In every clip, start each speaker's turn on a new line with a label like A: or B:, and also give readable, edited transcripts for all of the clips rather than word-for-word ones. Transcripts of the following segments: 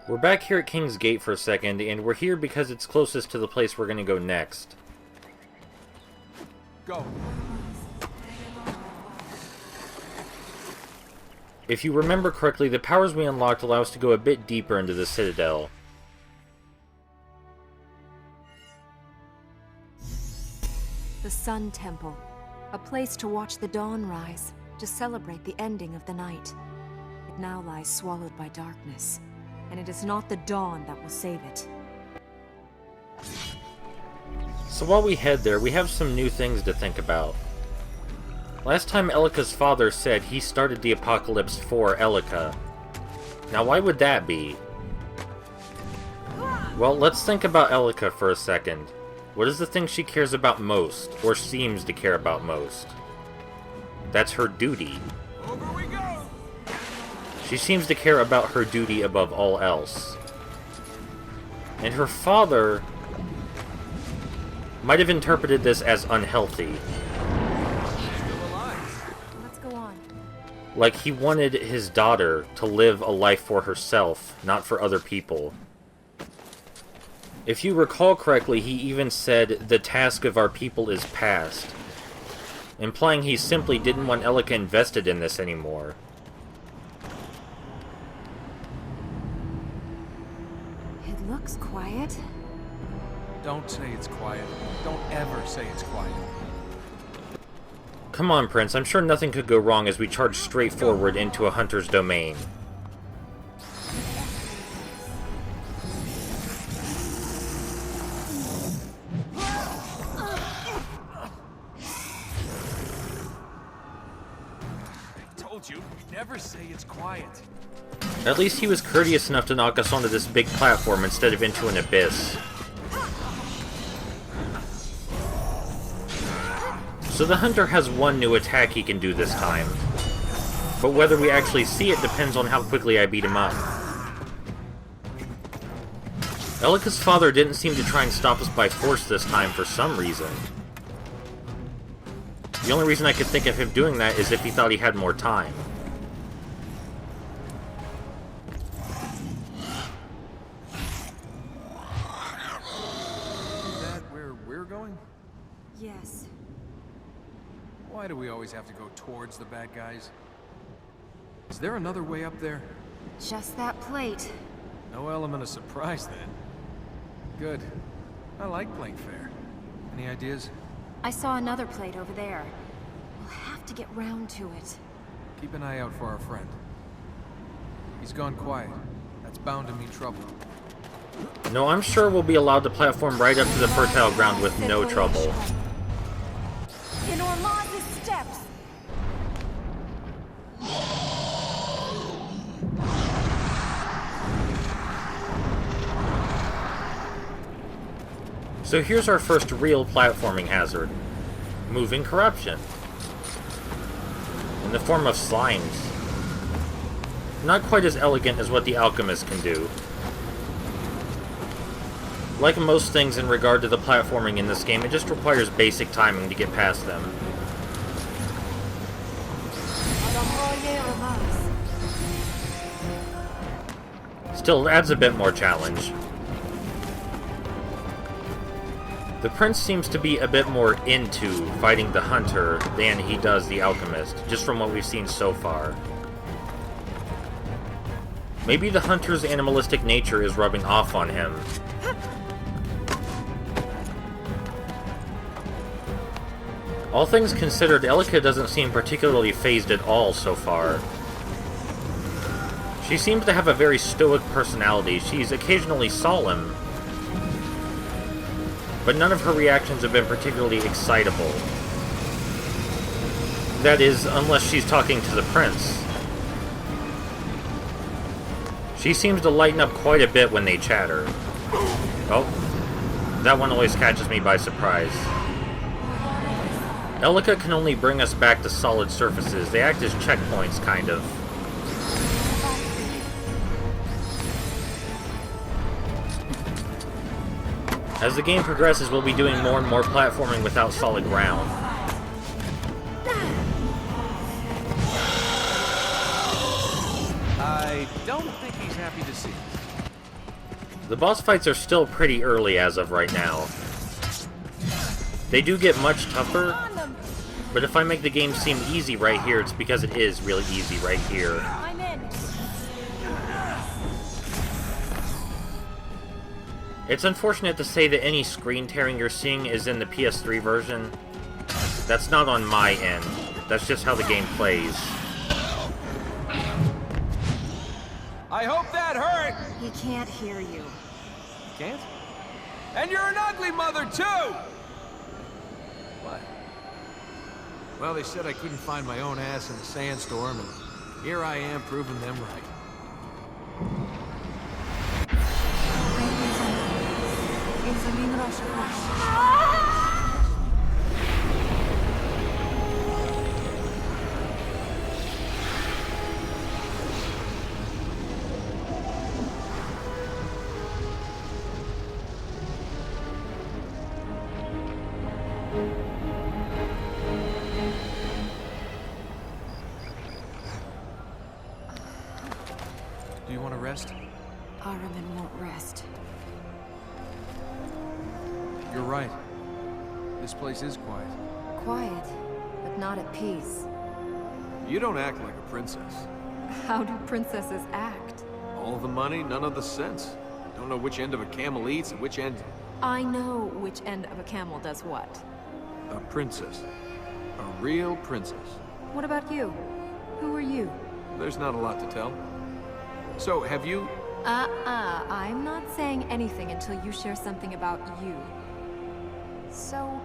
A: We're back here at King's Gate for a second, and we're here because it's closest to the place we're gonna go next.
B: Go.
A: If you remember correctly, the powers we unlocked allow us to go a bit deeper into the Citadel.
C: The Sun Temple. A place to watch the dawn rise, to celebrate the ending of the night. It now lies swallowed by darkness, and it is not the dawn that will save it.
A: So while we head there, we have some new things to think about. Last time Elika's father said he started the apocalypse for Elika. Now why would that be? Well, let's think about Elika for a second. What is the thing she cares about most, or seems to care about most? That's her duty.
B: Over we go.
A: She seems to care about her duty above all else. And her father might have interpreted this as unhealthy.
C: Let's go on.
A: Like he wanted his daughter to live a life for herself, not for other people. If you recall correctly, he even said, "The task of our people is past," implying he simply didn't want Elika invested in this anymore.
C: It looks quiet.
B: Don't say it's quiet. Don't ever say it's quiet.
A: Come on, Prince, I'm sure nothing could go wrong as we charge straight forward into a hunter's domain.
B: You never say it's quiet.
A: At least he was courteous enough to knock us onto this big platform instead of into an abyss. So the hunter has one new attack he can do this time. But whether we actually see it depends on how quickly I beat him up. Elika's father didn't seem to try and stop us by force this time for some reason. The only reason I could think of him doing that is if he thought he had more time.
B: Is that where we're going?
C: Yes.
B: Why do we always have to go towards the bad guys? Is there another way up there?
C: Just that plate.
B: No element of surprise then. Good. I like playing fair. Any ideas?
C: I saw another plate over there. We'll have to get round to it.
B: Keep an eye out for our friend. He's gone quiet. That's bound to mean trouble.
A: No, I'm sure we'll be allowed to platform right up to the fertile ground with no trouble.
C: In Ormaz's steps!
A: So here's our first real platforming hazard. Moving corruption. In the form of slimes. Not quite as elegant as what the alchemist can do. Like most things in regard to the platforming in this game, it just requires basic timing to get past them. Still, it adds a bit more challenge. The prince seems to be a bit more into fighting the hunter than he does the alchemist, just from what we've seen so far. Maybe the hunter's animalistic nature is rubbing off on him. All things considered, Elika doesn't seem particularly fazed at all so far. She seems to have a very stoic personality. She's occasionally solemn, but none of her reactions have been particularly excitable. That is, unless she's talking to the prince. She seems to lighten up quite a bit when they chatter. Oh, that one always catches me by surprise. Elika can only bring us back to solid surfaces. They act as checkpoints, kind of. As the game progresses, we'll be doing more and more platforming without solid ground.
B: I don't think he's happy to see us.
A: The boss fights are still pretty early as of right now. They do get much tougher, but if I make the game seem easy right here, it's because it is really easy right here.
C: I'm in.
A: It's unfortunate to say that any screen tearing you're seeing is in the PS3 version. That's not on my end. That's just how the game plays.
B: I hope that hurt!
C: He can't hear you.
B: Can't? And you're an ugly mother, too! What? Well, they said I couldn't find my own ass in the sandstorm, and here I am proving them right. Do you want to rest?
C: Araman won't rest.
B: You're right. This place is quiet.
C: Quiet, but not at peace.
B: You don't act like a princess.
C: How do princesses act?
B: All the money, none of the sense. Don't know which end of a camel eats and which end...
C: I know which end of a camel does what.
B: A princess. A real princess.
C: What about you? Who are you?
B: There's not a lot to tell. So, have you...
C: I'm not saying anything until you share something about you. So,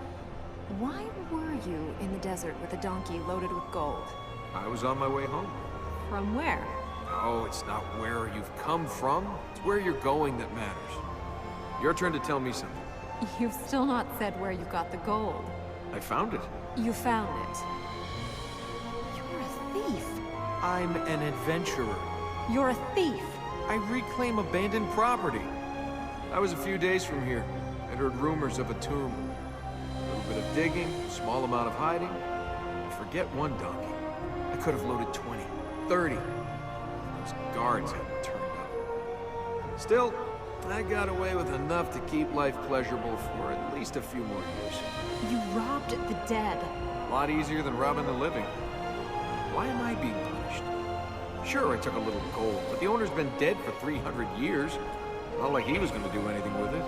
C: why were you in the desert with a donkey loaded with gold?
B: I was on my way home.
C: From where?
B: Oh, it's not where you've come from. It's where you're going that matters. Your turn to tell me something.
C: You've still not said where you got the gold.
B: I found it.
C: You found it. You're a thief.
B: I'm an adventurer.
C: You're a thief.
B: I reclaim abandoned property. I was a few days from here. I'd heard rumors of a tomb. A little bit of digging, a small amount of hiding. Forget one donkey. I could have loaded 20, 30. Those guards hadn't turned up. Still, I got away with enough to keep life pleasurable for at least a few more years.
C: You robbed the dead.
B: A lot easier than robbing the living. Why am I being punished? Sure, I took a little gold, but the owner's been dead for 300 years. Not like he was going to do anything with it.